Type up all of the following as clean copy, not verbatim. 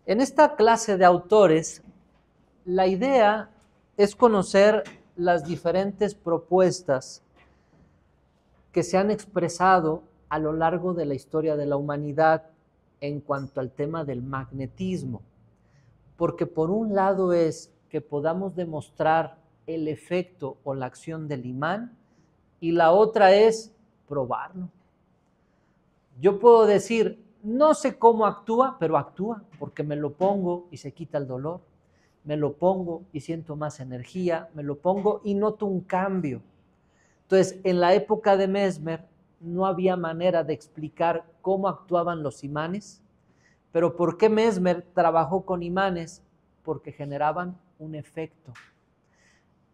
En esta clase de autores, la idea es conocer las diferentes propuestas que se han expresado a lo largo de la historia de la humanidad en cuanto al tema del magnetismo. Porque por un lado es que podamos demostrar el efecto o la acción del imán y la otra es probarlo. Yo puedo decir, no sé cómo actúa, pero actúa porque me lo pongo y se quita el dolor, me lo pongo y siento más energía, me lo pongo y noto un cambio. Entonces, en la época de Mesmer no había manera de explicar cómo actuaban los imanes, pero ¿por qué Mesmer trabajó con imanes? Porque generaban un efecto.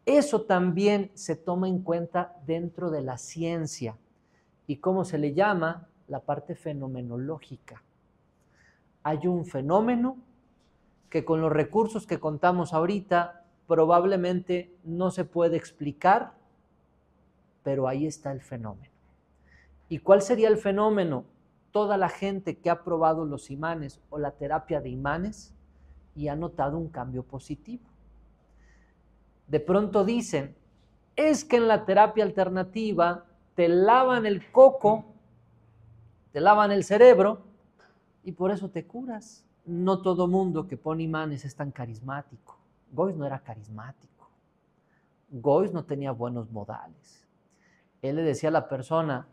Eso también se toma en cuenta dentro de la ciencia y cómo se le llama la parte fenomenológica. Hay un fenómeno que con los recursos que contamos ahorita probablemente no se puede explicar, pero ahí está el fenómeno. ¿Y cuál sería el fenómeno? Toda la gente que ha probado los imanes o la terapia de imanes y ha notado un cambio positivo. De pronto dicen, es que en la terapia alternativa te lavan el coco, te lavan el cerebro y por eso te curas. No todo mundo que pone imanes es tan carismático. Goiz no era carismático. Goiz no tenía buenos modales. Él le decía a la persona,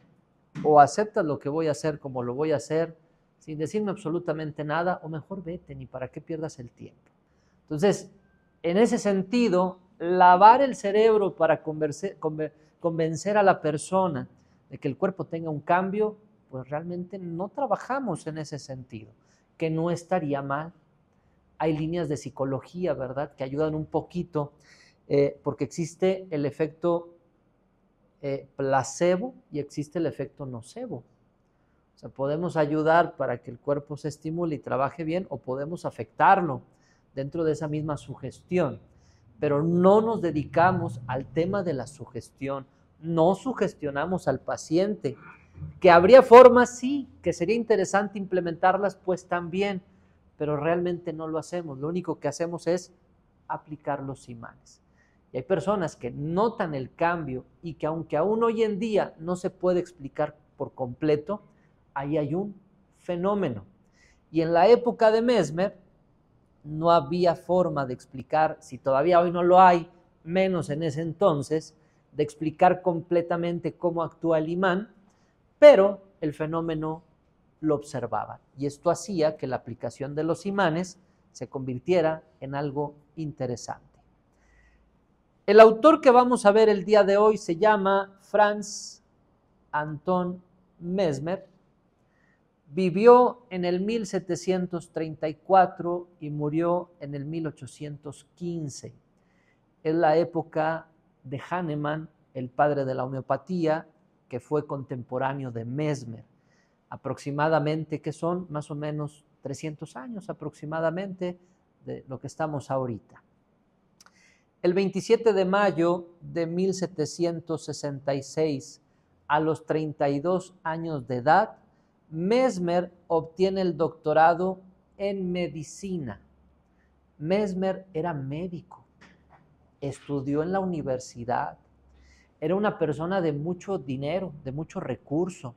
o aceptas lo que voy a hacer como lo voy a hacer, sin decirme absolutamente nada, o mejor vete, ni para qué pierdas el tiempo. Entonces, en ese sentido, lavar el cerebro para convencer a la persona de que el cuerpo tenga un cambio, pues realmente no trabajamos en ese sentido, que no estaría mal. Hay líneas de psicología, ¿verdad?, que ayudan un poquito, porque existe el efecto placebo y existe el efecto nocebo. O sea, podemos ayudar para que el cuerpo se estimule y trabaje bien o podemos afectarlo dentro de esa misma sugestión. Pero no nos dedicamos al tema de la sugestión, no sugestionamos al paciente. Que habría formas, sí, que sería interesante implementarlas, pues también, pero realmente no lo hacemos. Lo único que hacemos es aplicar los imanes. Y hay personas que notan el cambio y que aunque aún hoy en día no se puede explicar por completo, ahí hay un fenómeno. Y en la época de Mesmer no había forma de explicar, si todavía hoy no lo hay, menos en ese entonces, de explicar completamente cómo actúa el imán, pero el fenómeno lo observaba. Y esto hacía que la aplicación de los imanes se convirtiera en algo interesante. El autor que vamos a ver el día de hoy se llama Franz Anton Mesmer. Vivió en el 1734 y murió en el 1815. Es la época de Hahnemann, el padre de la homeopatía, que fue contemporáneo de Mesmer. Aproximadamente, que son más o menos 300 años aproximadamente de lo que estamos ahorita. El 27 de mayo de 1766, a los 32 años de edad, Mesmer obtiene el doctorado en medicina. Mesmer era médico, estudió en la universidad, era una persona de mucho dinero, de mucho recurso.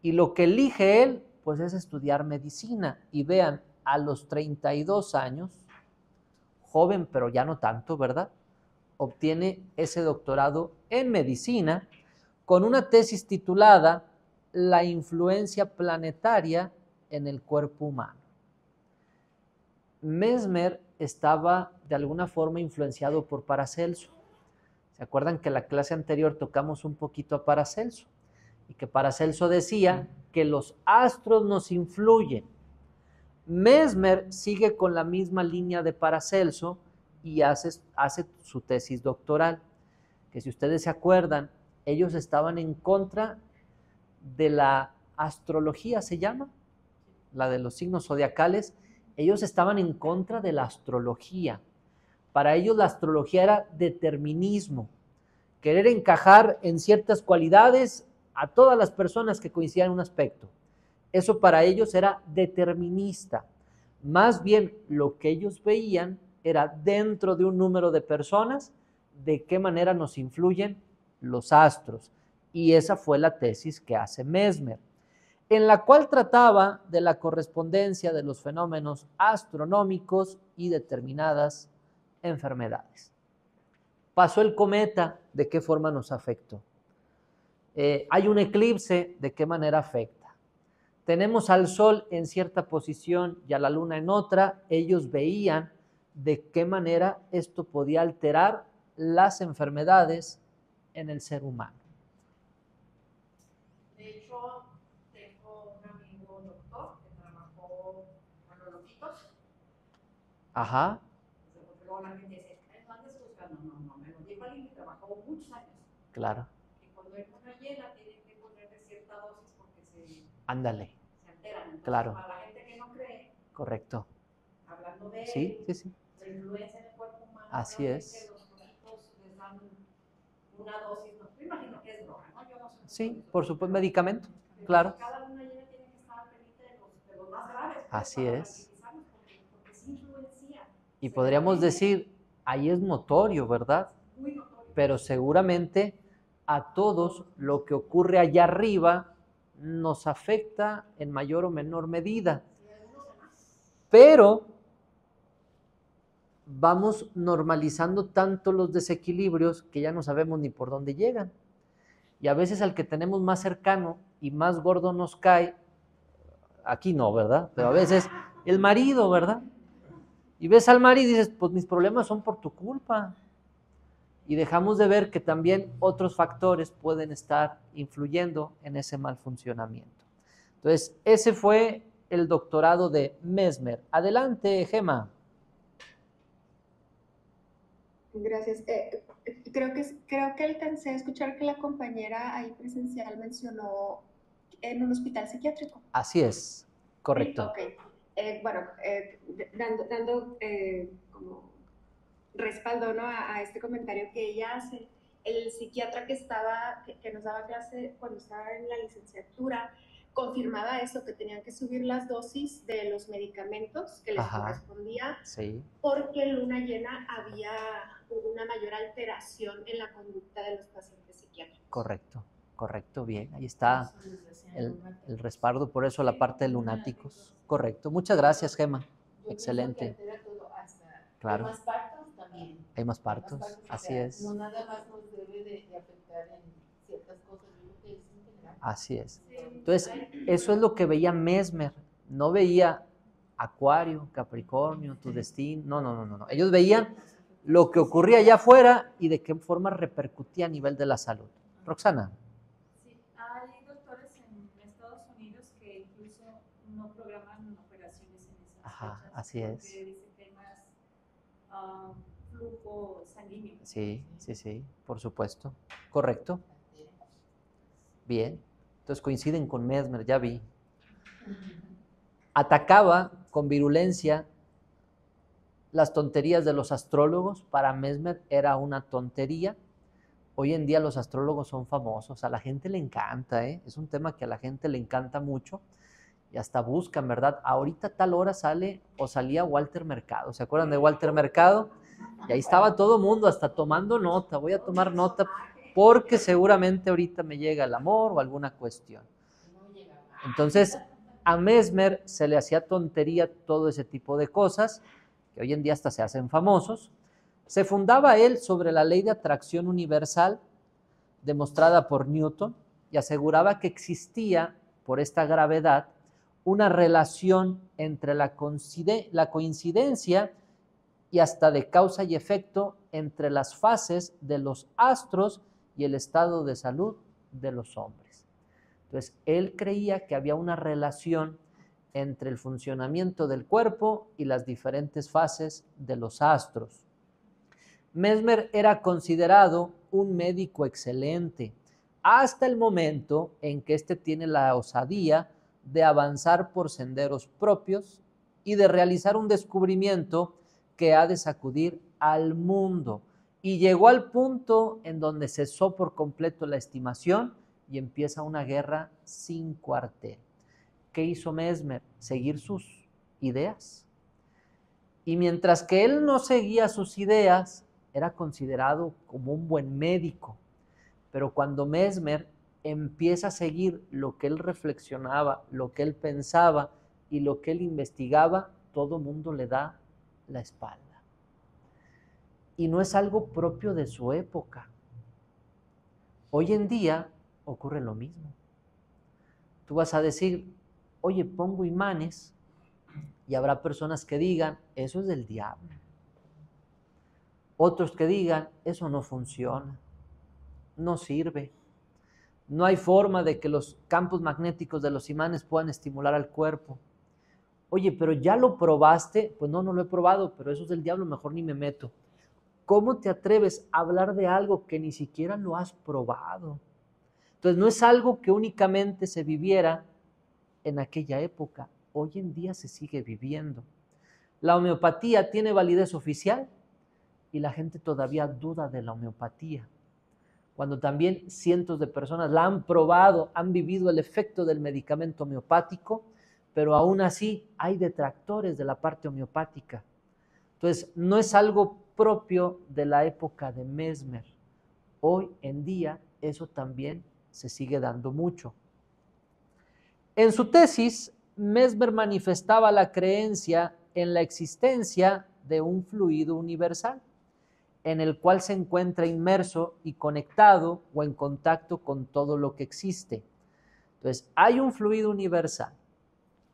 Y lo que elige él, pues es estudiar medicina. Y vean, a los 32 años, joven pero ya no tanto, ¿verdad?, obtiene ese doctorado en medicina con una tesis titulada La influencia planetaria en el cuerpo humano. Mesmer estaba de alguna forma influenciado por Paracelso. ¿Se acuerdan que en la clase anterior tocamos un poquito a Paracelso? Y que Paracelso decía que los astros nos influyen. Mesmer sigue con la misma línea de Paracelso y hace su tesis doctoral, que si ustedes se acuerdan, ellos estaban en contra de la astrología, se llama, la de los signos zodiacales. Ellos estaban en contra de la astrología. Para ellos la astrología era determinismo, querer encajar en ciertas cualidades a todas las personas que coincidían en un aspecto. Eso para ellos era determinista. Más bien lo que ellos veían era dentro de un número de personas, de qué manera nos influyen los astros. Y esa fue la tesis que hace Mesmer, en la cual trataba de la correspondencia de los fenómenos astronómicos y determinadas enfermedades. Pasó el cometa, ¿de qué forma nos afectó? Hay un eclipse, ¿de qué manera afecta? Tenemos al Sol en cierta posición y a la Luna en otra. Ellos veían de qué manera esto podía alterar las enfermedades en el ser humano. De hecho, tengo un amigo doctor que trabajó con los loquitos. Ajá. Luego la gente dice, no andes buscando. No, me lo dijo alguien que trabajó muchos años. Claro. Que cuando hay una hiela tienen que ponerle cierta dosis porque se Ándale. Se alteran. Entonces, claro. Para la gente que no cree, correcto. Hablando de sí, sí, sí. la influencia en el cuerpo humano, así es. los loquitos les dan una dosis, no, yo imagino que es droga, ¿no? Yo no sé. Sí, por supuesto, medicamento, claro. Cada luna llena tiene que estar pendiente de los más graves. Así es. Porque sí influencia. Y podríamos decir, ahí es notorio, ¿verdad? Muy notorio. Pero seguramente a todos lo que ocurre allá arriba nos afecta en mayor o menor medida. Pero vamos normalizando tanto los desequilibrios que ya no sabemos ni por dónde llegan. Y a veces al que tenemos más cercano y más gordo nos cae, aquí no, ¿verdad? Pero a veces el marido, ¿verdad? Y ves al marido y dices, pues mis problemas son por tu culpa. Y dejamos de ver que también otros factores pueden estar influyendo en ese mal funcionamiento. Entonces, ese fue el doctorado de Mesmer. Adelante, Gema. Gracias. Creo que alcancé a escuchar que la compañera ahí presencial mencionó en un hospital psiquiátrico. Así es, correcto. Sí, ok. Bueno, dando como respaldo, ¿no? a este comentario que ella hace, el psiquiatra que nos daba clase cuando estaba en la licenciatura, confirmaba eso, que tenían que subir las dosis de los medicamentos que les correspondía, sí. Porque en luna llena había una mayor alteración en la conducta de los pacientes psiquiátricos. Correcto, bien, ahí está el respaldo, por eso la parte de lunáticos. Correcto, muchas gracias, Gema. Excelente. Claro. Hay más partos también. Hay más partos, así es. No nada más nos debe de afectar en ciertas cosas, es en general. Así es. Entonces, eso es lo que veía Mesmer. No veía Acuario, Capricornio, tu destino. No. Ellos veían lo que ocurría allá afuera y de qué forma repercutía a nivel de la salud. Roxana. Sí, hay doctores en Estados Unidos que incluso no programan operaciones en esas fechas. Así es. Porque dicen que hay más flujo sanguíneo. Sí, por supuesto. Correcto. Bien. Entonces coinciden con Mesmer, ya vi. Atacaba con virulencia las tonterías de los astrólogos. Para Mesmer era una tontería. Hoy en día los astrólogos son famosos, a la gente le encanta, es un tema que a la gente le encanta mucho y hasta buscan, ¿verdad? Ahorita a tal hora sale o salía Walter Mercado, ¿se acuerdan de Walter Mercado? Y ahí estaba todo mundo hasta tomando nota, voy a tomar nota porque seguramente ahorita me llega el amor o alguna cuestión. Entonces, a Mesmer se le hacía tontería todo ese tipo de cosas, que hoy en día hasta se hacen famosos. Se fundaba él sobre la ley de atracción universal demostrada por Newton y aseguraba que existía, por esta gravedad, una relación entre la coincidencia y hasta de causa y efecto entre las fases de los astros y el estado de salud de los hombres. Entonces, él creía que había una relación entre el funcionamiento del cuerpo y las diferentes fases de los astros. Mesmer era considerado un médico excelente hasta el momento en que éste tiene la osadía de avanzar por senderos propios y de realizar un descubrimiento que ha de sacudir al mundo. Y llegó al punto en donde cesó por completo la estimación y empieza una guerra sin cuartel. ¿Qué hizo Mesmer? Seguir sus ideas, Y mientras que él no seguía sus ideas, era considerado como un buen médico. Pero cuando Mesmer empieza a seguir lo que él reflexionaba, lo que él pensaba y lo que él investigaba, todo mundo le da la espalda. Y no es algo propio de su época. Hoy en día ocurre lo mismo. Tú vas a decir, oye, pongo imanes, y habrá personas que digan, eso es del diablo. Otros que digan, eso no funciona, no sirve. No hay forma de que los campos magnéticos de los imanes puedan estimular al cuerpo. Oye, pero ¿ya lo probaste? Pues no, no lo he probado, pero eso es del diablo, mejor ni me meto. ¿Cómo te atreves a hablar de algo que ni siquiera lo has probado? Entonces no es algo que únicamente se viviera en aquella época, hoy en día se sigue viviendo. La homeopatía tiene validez oficial y la gente todavía duda de la homeopatía, cuando también cientos de personas la han probado, han vivido el efecto del medicamento homeopático, pero aún así hay detractores de la parte homeopática. Entonces, no es algo propio de la época de Mesmer. Hoy en día eso también se sigue dando mucho. En su tesis, Mesmer manifestaba la creencia en la existencia de un fluido universal, en el cual se encuentra inmerso y conectado o en contacto con todo lo que existe. Entonces, hay un fluido universal,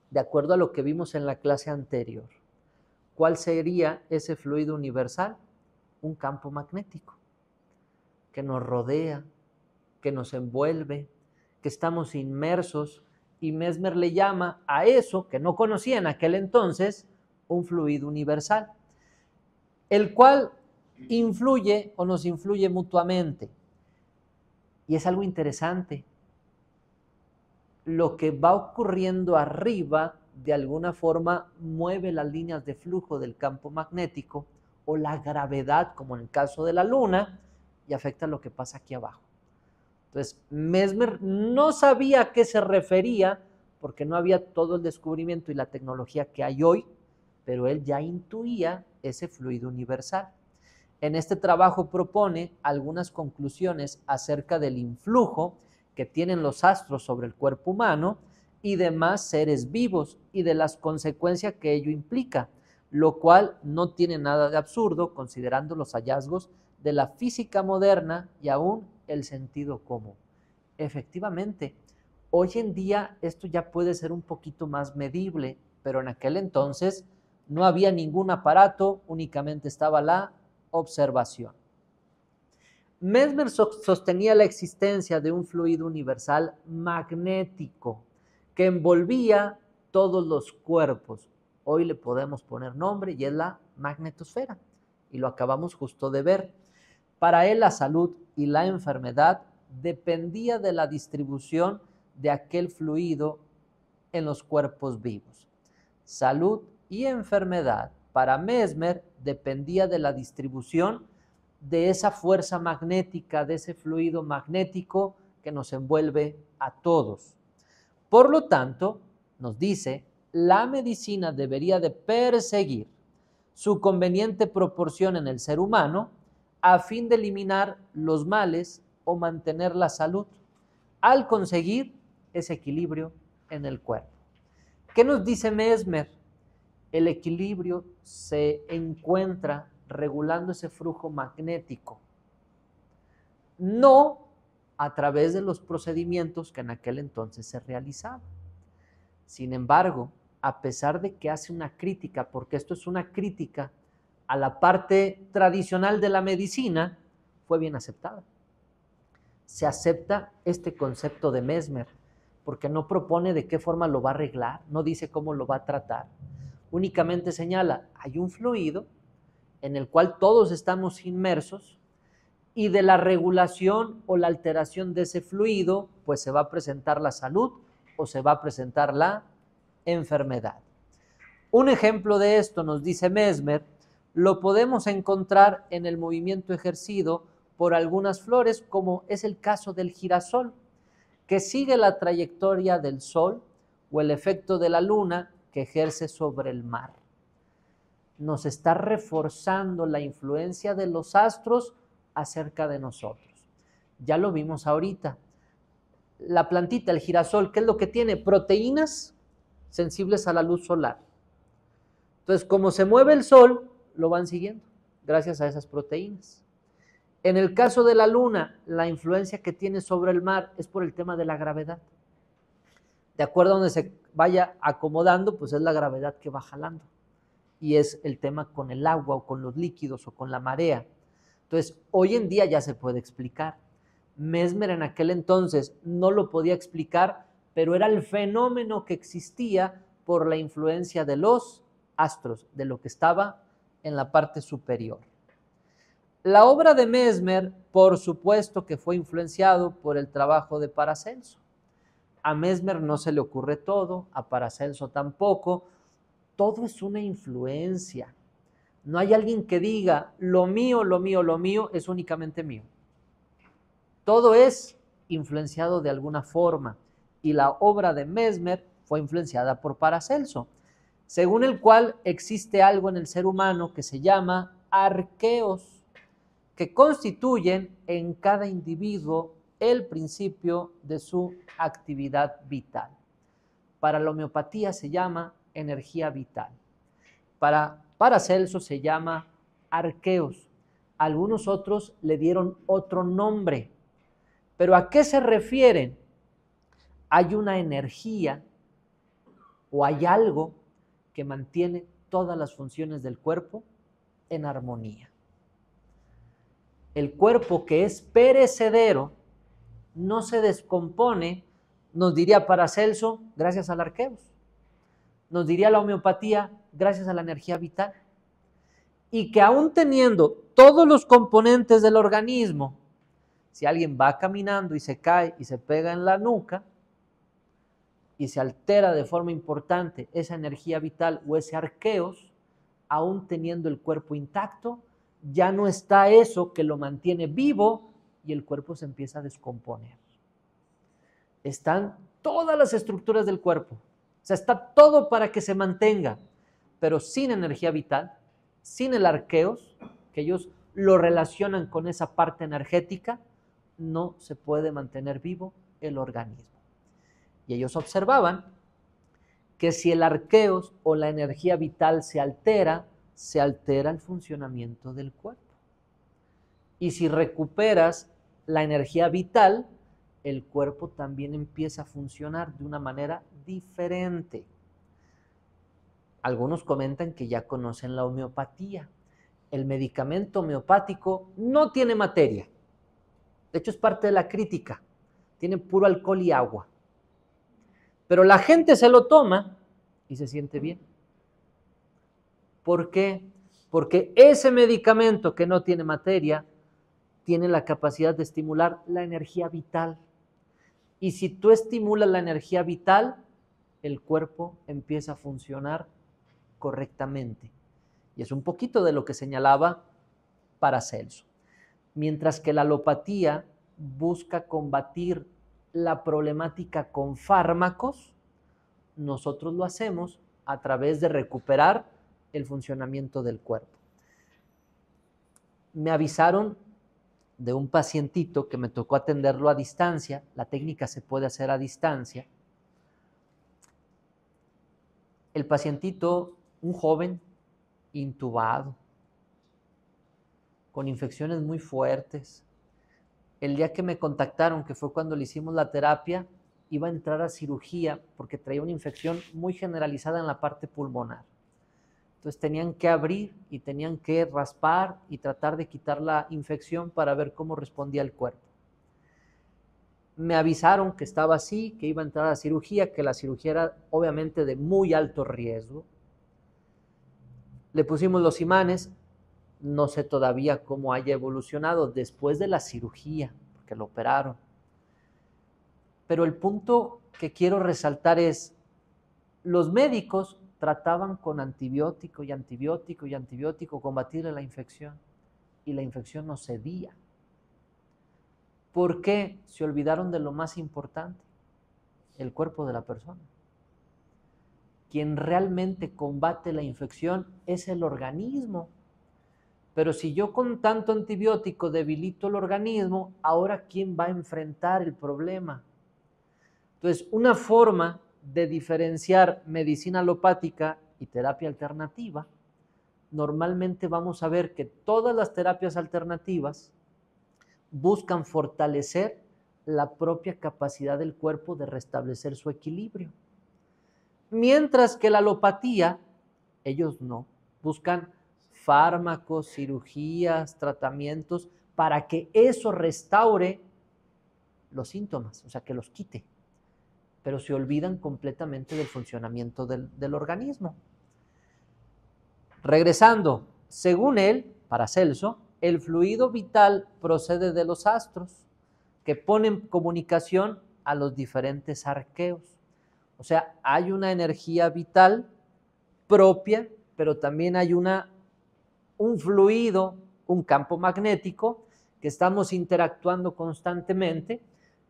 de acuerdo a lo que vimos en la clase anterior. ¿Cuál sería ese fluido universal? Un campo magnético que nos rodea, que nos envuelve, que estamos inmersos, y Mesmer le llama a eso, que no conocía en aquel entonces, un fluido universal, el cual influye o nos influye mutuamente. Y es algo interesante. Lo que va ocurriendo arriba, de alguna forma, mueve las líneas de flujo del campo magnético o la gravedad, como en el caso de la luna, y afecta lo que pasa aquí abajo. Entonces, Mesmer no sabía a qué se refería, porque no había todo el descubrimiento y la tecnología que hay hoy, pero él ya intuía ese fluido universal. En este trabajo propone algunas conclusiones acerca del influjo que tienen los astros sobre el cuerpo humano y demás seres vivos y de las consecuencias que ello implica, lo cual no tiene nada de absurdo considerando los hallazgos de la física moderna y aún el sentido común. Efectivamente, hoy en día esto ya puede ser un poquito más medible, pero en aquel entonces no había ningún aparato, únicamente estaba la observación. Mesmer sostenía la existencia de un fluido universal magnético que envolvía todos los cuerpos. Hoy le podemos poner nombre y es la magnetosfera, y lo acabamos justo de ver. Para él la salud y la enfermedad dependía de la distribución de aquel fluido en los cuerpos vivos. Salud y enfermedad para Mesmer dependía de la distribución de esa fuerza magnética, de ese fluido magnético que nos envuelve a todos. Por lo tanto, nos dice, la medicina debería de perseguir su conveniente proporción en el ser humano a fin de eliminar los males o mantener la salud, al conseguir ese equilibrio en el cuerpo. ¿Qué nos dice Mesmer? El equilibrio se encuentra regulando ese flujo magnético, no a través de los procedimientos que en aquel entonces se realizaban. Sin embargo, a pesar de que hace una crítica, porque esto es una crítica a la parte tradicional de la medicina, fue bien aceptada. Se acepta este concepto de Mesmer, porque no propone de qué forma lo va a arreglar, no dice cómo lo va a tratar, únicamente señala, hay un fluido en el cual todos estamos inmersos y de la regulación o la alteración de ese fluido, pues se va a presentar la salud o se va a presentar la enfermedad. Un ejemplo de esto, nos dice Mesmer, lo podemos encontrar en el movimiento ejercido por algunas flores, como es el caso del girasol, que sigue la trayectoria del sol o el efecto de la luna que ejerce sobre el mar. nos está reforzando la influencia de los astros acerca de nosotros. Ya lo vimos ahorita. La plantita, el girasol, ¿qué es lo que tiene? Proteínas sensibles a la luz solar. Entonces, como se mueve el sol, lo van siguiendo, gracias a esas proteínas. En el caso de la luna, la influencia que tiene sobre el mar es por el tema de la gravedad. De acuerdo a donde se vaya acomodando, pues es la gravedad que va jalando. Y es el tema con el agua o con los líquidos o con la marea. Entonces, hoy en día ya se puede explicar. Mesmer en aquel entonces no lo podía explicar, pero era el fenómeno que existía por la influencia de los astros, de lo que estaba en la parte superior. La obra de Mesmer, por supuesto que fue influenciado por el trabajo de Paracelso. A Mesmer no se le ocurre todo, a Paracelso tampoco. Todo es una influencia. No hay alguien que diga, lo mío es únicamente mío. Todo es influenciado de alguna forma. Y la obra de Mesmer fue influenciada por Paracelso, según el cual existe algo en el ser humano que se llama arqueos, que constituyen en cada individuo el principio de su actividad vital. Para la homeopatía se llama energía vital. Para Paracelso se llama arqueos. Algunos otros le dieron otro nombre. ¿Pero a qué se refieren? Hay una energía o hay algo que mantiene todas las funciones del cuerpo en armonía. El cuerpo que es perecedero no se descompone, nos diría Paracelso, gracias al arqueos. Nos diría la homeopatía, gracias a la energía vital. Y que aún teniendo todos los componentes del organismo, si alguien va caminando y se cae y se pega en la nuca y se altera de forma importante esa energía vital o ese arqueos, aún teniendo el cuerpo intacto, ya no está eso que lo mantiene vivo y el cuerpo se empieza a descomponer. Están todas las estructuras del cuerpo, o sea, está todo para que se mantenga, pero sin energía vital, sin el arqueos, que ellos lo relacionan con esa parte energética, no se puede mantener vivo el organismo. Y ellos observaban que si el arqueos o la energía vital se altera el funcionamiento del cuerpo. Y si recuperas la energía vital, el cuerpo también empieza a funcionar de una manera diferente. Algunos comentan que ya conocen la homeopatía. El medicamento homeopático no tiene materia. De hecho, es parte de la crítica. Tiene puro alcohol y agua. Pero la gente se lo toma y se siente bien. ¿Por qué? Porque ese medicamento que no tiene materia tiene la capacidad de estimular la energía vital. Y si tú estimulas la energía vital, el cuerpo empieza a funcionar correctamente. Y es un poquito de lo que señalaba Paracelso. Mientras que la alopatía busca combatir la problemática con fármacos, nosotros lo hacemos a través de recuperar el funcionamiento del cuerpo. Me avisaron de un pacientito que me tocó atenderlo a distancia. La técnica se puede hacer a distancia. El pacientito, un joven, intubado, con infecciones muy fuertes. El día que me contactaron, que fue cuando le hicimos la terapia, iba a entrar a cirugía porque traía una infección muy generalizada en la parte pulmonar. Entonces tenían que abrir y tenían que raspar y tratar de quitar la infección para ver cómo respondía el cuerpo. Me avisaron que estaba así, que iba a entrar a cirugía, que la cirugía era obviamente de muy alto riesgo. Le pusimos los imanes, no sé todavía cómo haya evolucionado después de la cirugía, porque lo operaron. Pero el punto que quiero resaltar es, los médicos trataban con antibiótico y antibiótico y antibiótico combatir la infección y la infección no cedía. ¿Por qué? Se olvidaron de lo más importante, el cuerpo de la persona. quien realmente combate la infección es el organismo. Pero si yo con tanto antibiótico debilito el organismo, ahora ¿quién va a enfrentar el problema? Entonces, una forma de diferenciar medicina alopática y terapia alternativa, normalmente vamos a ver que todas las terapias alternativas buscan fortalecer la propia capacidad del cuerpo de restablecer su equilibrio. Mientras que la alopatía, ellos no, buscan fármacos, cirugías, tratamientos para que eso restaure los síntomas, o sea, que los quite, pero se olvidan completamente del funcionamiento del organismo. Regresando, según él, Paracelso, el fluido vital procede de los astros, que ponen en comunicación a los diferentes arqueos. O sea, hay una energía vital propia, pero también hay un fluido, un campo magnético, que estamos interactuando constantemente,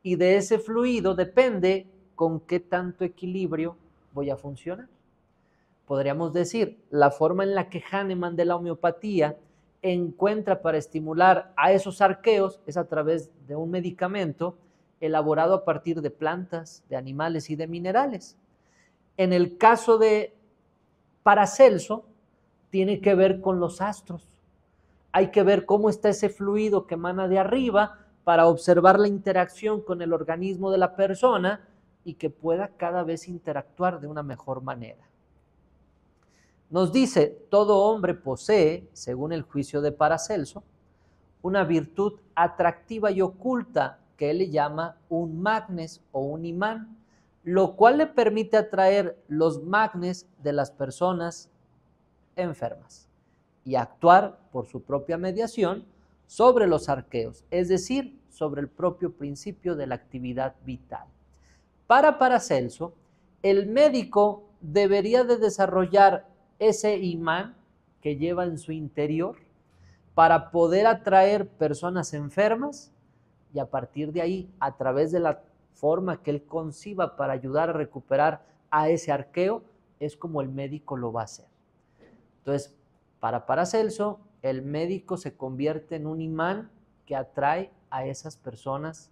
y de ese fluido depende con qué tanto equilibrio voy a funcionar. Podríamos decir, la forma en la que Hahnemann de la homeopatía encuentra para estimular a esos arqueos es a través de un medicamento elaborado a partir de plantas, de animales y de minerales. En el caso de Paracelso, tiene que ver con los astros. Hay que ver cómo está ese fluido que emana de arriba para observar la interacción con el organismo de la persona y que pueda cada vez interactuar de una mejor manera. Nos dice, todo hombre posee, según el juicio de Paracelso, una virtud atractiva y oculta que él le llama un magnes o un imán, lo cual le permite atraer los magnes de las personas enfermas y actuar por su propia mediación sobre los arqueos, es decir, sobre el propio principio de la actividad vital. Para Paracelso, el médico debería de desarrollar ese imán que lleva en su interior para poder atraer personas enfermas y a partir de ahí, a través de la forma que él conciba para ayudar a recuperar a ese arqueo, es como el médico lo va a hacer. Entonces, para Paracelso, el médico se convierte en un imán que atrae a esas personas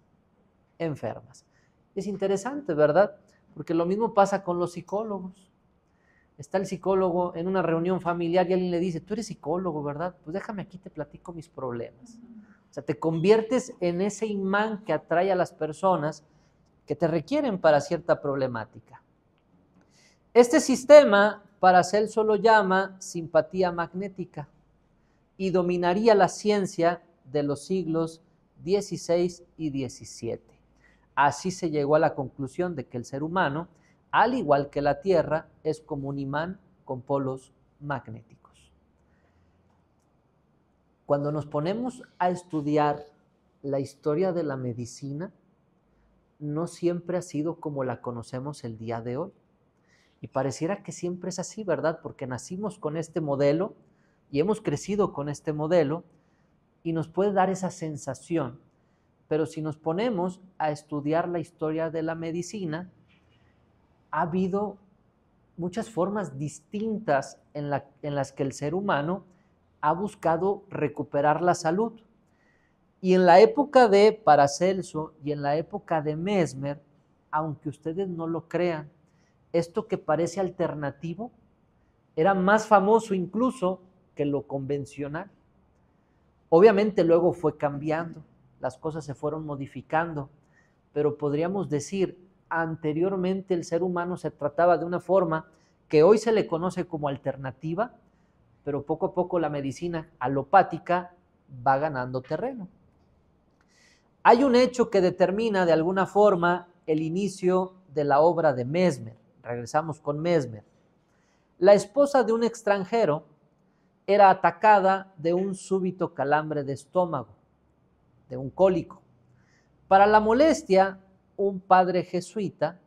enfermas. Es interesante, ¿verdad? Porque lo mismo pasa con los psicólogos. Está el psicólogo en una reunión familiar y alguien le dice, tú eres psicólogo, ¿verdad? Pues déjame aquí, te platico mis problemas. O sea, te conviertes en ese imán que atrae a las personas que te requieren para cierta problemática. Este sistema, Paracelso lo llama simpatía magnética y dominaría la ciencia de los siglos XVI y XVII. Así se llegó a la conclusión de que el ser humano, al igual que la Tierra, es como un imán con polos magnéticos. Cuando nos ponemos a estudiar la historia de la medicina, no siempre ha sido como la conocemos el día de hoy. Y pareciera que siempre es así, ¿verdad? Porque nacimos con este modelo y hemos crecido con este modelo y nos puede dar esa sensación. Pero si nos ponemos a estudiar la historia de la medicina, ha habido muchas formas distintas en las que el ser humano ha buscado recuperar la salud. Y en la época de Paracelso y en la época de Mesmer, aunque ustedes no lo crean, esto que parece alternativo era más famoso incluso que lo convencional. Obviamente luego fue cambiando, las cosas se fueron modificando, pero podríamos decir, anteriormente el ser humano se trataba de una forma que hoy se le conoce como alternativa, pero poco a poco la medicina alopática va ganando terreno. Hay un hecho que determina de alguna forma el inicio de la obra de Mesmer. Regresamos con Mesmer. La esposa de un extranjero era atacada de un súbito calambre de estómago, de un cólico. Para la molestia, un padre jesuita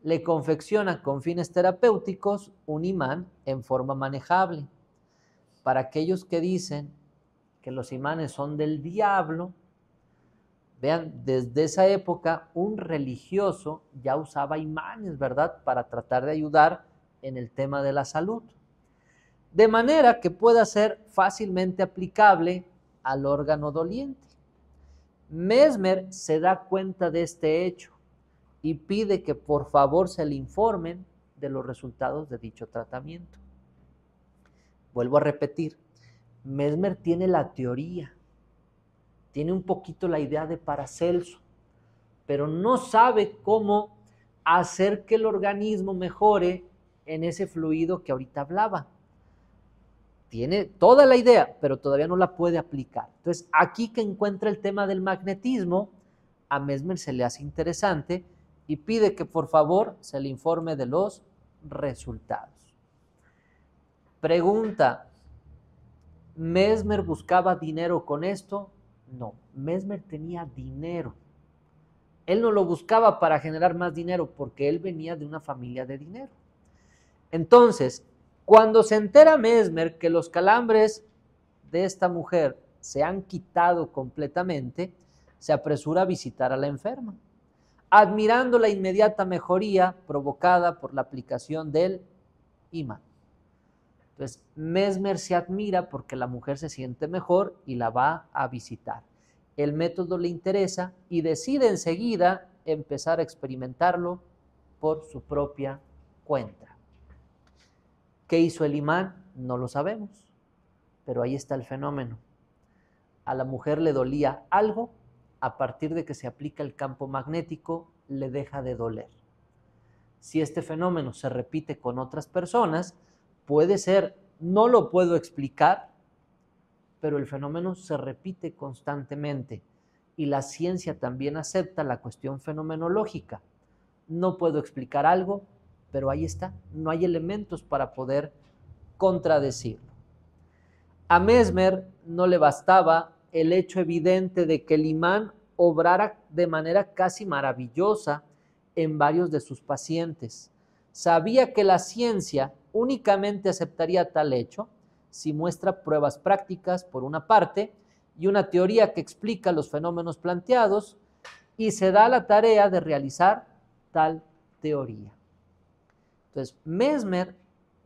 le confecciona con fines terapéuticos un imán en forma manejable. Para aquellos que dicen que los imanes son del diablo, Vean, desde esa época un religioso ya usaba imanes, ¿verdad? Para tratar de ayudar en el tema de la salud. De manera que pueda ser fácilmente aplicable al órgano doliente. Mesmer se da cuenta de este hecho y pide que por favor se le informen de los resultados de dicho tratamiento. Vuelvo a repetir, Mesmer tiene la teoría, tiene un poquito la idea de Paracelso, pero no sabe cómo hacer que el organismo mejore en ese fluido que ahorita hablaba. Tiene toda la idea, pero todavía no la puede aplicar. Entonces, aquí que encuentra el tema del magnetismo, a Mesmer se le hace interesante y pide que por favor se le informe de los resultados. Pregunta, ¿Mesmer buscaba dinero con esto? No, Mesmer tenía dinero. Él no lo buscaba para generar más dinero porque él venía de una familia de dinero. Entonces, cuando se entera Mesmer que los calambres de esta mujer se han quitado completamente, se apresura a visitar a la enferma, admirando la inmediata mejoría provocada por la aplicación del imán. Entonces, Mesmer se admira porque la mujer se siente mejor y la va a visitar. El método le interesa y decide enseguida empezar a experimentarlo por su propia cuenta. ¿Qué hizo el imán? No lo sabemos, pero ahí está el fenómeno. A la mujer le dolía algo, a partir de que se aplica el campo magnético, le deja de doler. Si este fenómeno se repite con otras personas, puede ser, no lo puedo explicar, pero el fenómeno se repite constantemente y la ciencia también acepta la cuestión fenomenológica. No puedo explicar algo, pero ahí está, no hay elementos para poder contradecirlo. A Mesmer no le bastaba el hecho evidente de que el imán obrara de manera casi maravillosa en varios de sus pacientes. Sabía que la ciencia únicamente aceptaría tal hecho si muestra pruebas prácticas por una parte y una teoría que explica los fenómenos planteados y se da la tarea de realizar tal teoría. Entonces, Mesmer,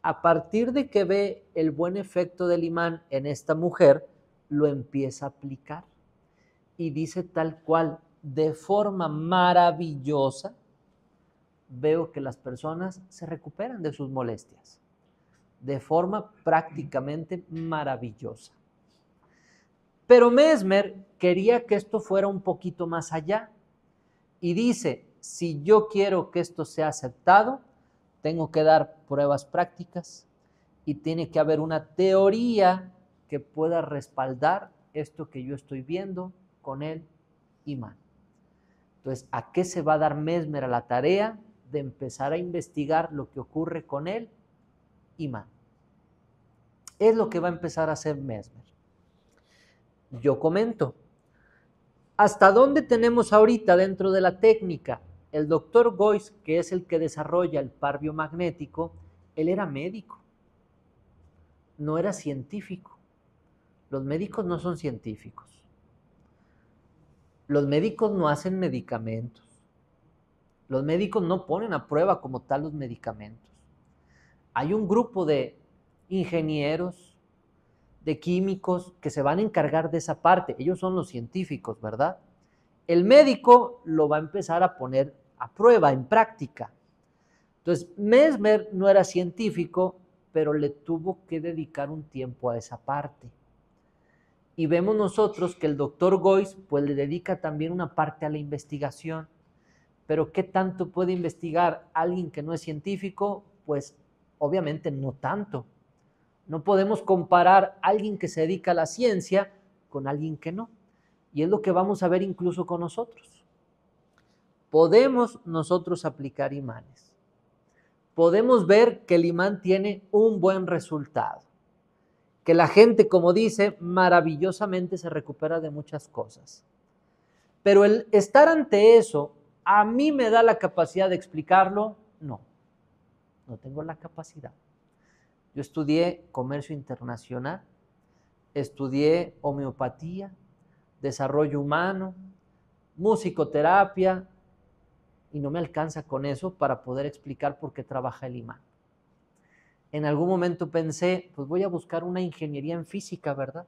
a partir de que ve el buen efecto del imán en esta mujer, lo empieza a aplicar y dice tal cual, de forma maravillosa, veo que las personas se recuperan de sus molestias, de forma prácticamente maravillosa. Pero Mesmer quería que esto fuera un poquito más allá y dice, si yo quiero que esto sea aceptado, tengo que dar pruebas prácticas y tiene que haber una teoría que pueda respaldar esto que yo estoy viendo con el imán. Entonces, ¿a qué se va a dar Mesmer a la tarea de empezar a investigar lo que ocurre con el imán? Es lo que va a empezar a hacer Mesmer. Yo comento, ¿hasta dónde tenemos ahorita dentro de la técnica? El doctor Gois, que es el que desarrolla el par biomagnético, él era médico, no era científico. Los médicos no son científicos. Los médicos no hacen medicamentos. Los médicos no ponen a prueba como tal los medicamentos. Hay un grupo de ingenieros, de químicos que se van a encargar de esa parte. Ellos son los científicos, ¿verdad? El médico lo va a empezar a poner a prueba, en práctica. Entonces, Mesmer no era científico, pero le tuvo que dedicar un tiempo a esa parte. Y vemos nosotros que el doctor Gois pues le dedica también una parte a la investigación. Pero ¿qué tanto puede investigar alguien que no es científico? Pues obviamente no tanto. No podemos comparar a alguien que se dedica a la ciencia con alguien que no. Y es lo que vamos a ver incluso con nosotros. Podemos nosotros aplicar imanes. Podemos ver que el imán tiene un buen resultado. Que la gente, como dice, maravillosamente se recupera de muchas cosas. Pero el estar ante eso, ¿a mí me da la capacidad de explicarlo? No, no tengo la capacidad. Yo estudié comercio internacional, estudié homeopatía, desarrollo humano, musicoterapia, y no me alcanza con eso para poder explicar por qué trabaja el imán. En algún momento pensé, pues voy a buscar una ingeniería en física, ¿verdad?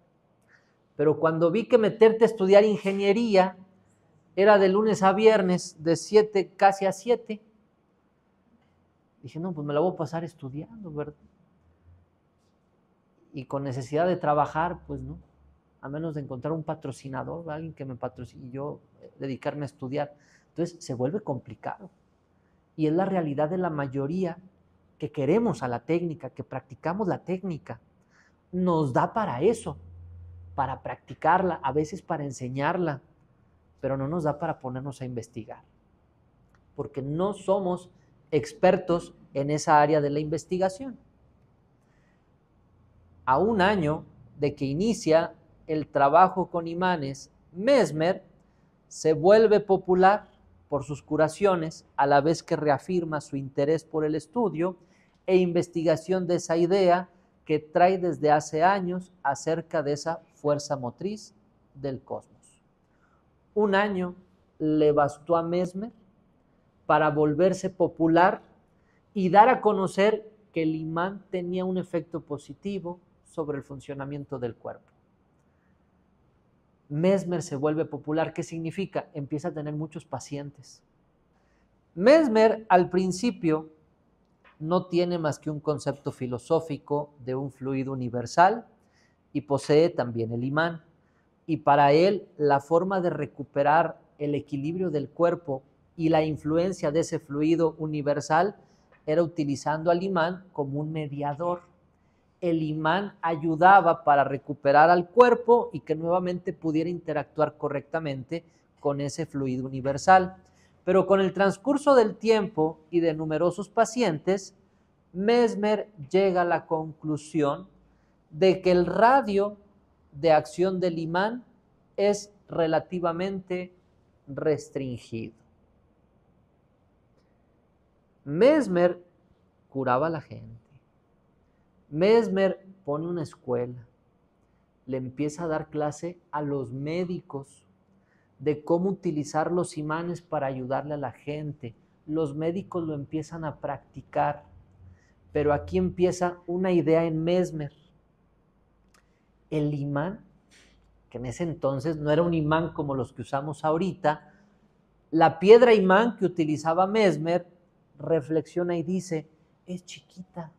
Pero cuando vi que meterte a estudiar ingeniería era de lunes a viernes, de 7 casi a 7, dije, no, pues me la voy a pasar estudiando, ¿verdad? Y con necesidad de trabajar, pues no, a menos de encontrar un patrocinador, alguien que me patrocine y yo dedicarme a estudiar. Entonces se vuelve complicado. Y es la realidad de la mayoría que queremos a la técnica, que practicamos la técnica. Nos da para eso, para practicarla, a veces para enseñarla, pero no nos da para ponernos a investigar, porque no somos expertos en esa área de la investigación. A un año de que inicia el trabajo con imanes, Mesmer se vuelve popular por sus curaciones, a la vez que reafirma su interés por el estudio e investigación de esa idea que trae desde hace años acerca de esa fuerza motriz del cosmos. Un año le bastó a Mesmer para volverse popular y dar a conocer que el imán tenía un efecto positivo sobre el funcionamiento del cuerpo. Mesmer se vuelve popular. ¿Qué significa? Empieza a tener muchos pacientes. Mesmer al principio no tiene más que un concepto filosófico de un fluido universal y posee también el imán. Y para él la forma de recuperar el equilibrio del cuerpo y la influencia de ese fluido universal era utilizando al imán como un mediador. El imán ayudaba para recuperar al cuerpo y que nuevamente pudiera interactuar correctamente con ese fluido universal. Pero con el transcurso del tiempo y de numerosos pacientes, Mesmer llega a la conclusión de que el radio de acción del imán es relativamente restringido. Mesmer curaba a la gente. Mesmer pone una escuela, le empieza a dar clase a los médicos de cómo utilizar los imanes para ayudarle a la gente. Los médicos lo empiezan a practicar, pero aquí empieza una idea en Mesmer. El imán, que en ese entonces no era un imán como los que usamos ahorita, la piedra imán que utilizaba Mesmer, reflexiona y dice, es chiquita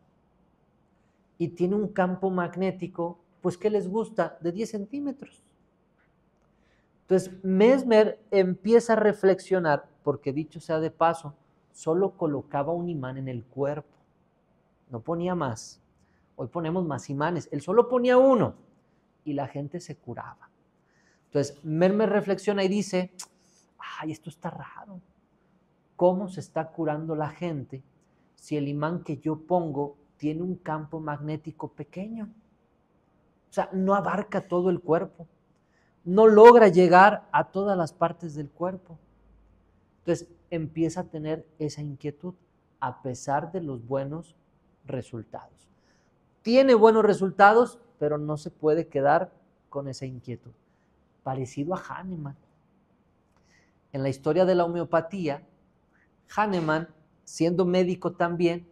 y tiene un campo magnético, pues ¿qué les gusta? De 10 centímetros. Entonces Mesmer empieza a reflexionar, porque dicho sea de paso, solo colocaba un imán en el cuerpo, no ponía más. Hoy ponemos más imanes, él solo ponía uno y la gente se curaba. Entonces Mesmer reflexiona y dice, ay, esto está raro. ¿Cómo se está curando la gente si el imán que yo pongo tiene un campo magnético pequeño? O sea, no abarca todo el cuerpo, no logra llegar a todas las partes del cuerpo. Entonces empieza a tener esa inquietud a pesar de los buenos resultados. Tiene buenos resultados, pero no se puede quedar con esa inquietud. Parecido a Hahnemann. En la historia de la homeopatía, Hahnemann, siendo médico también,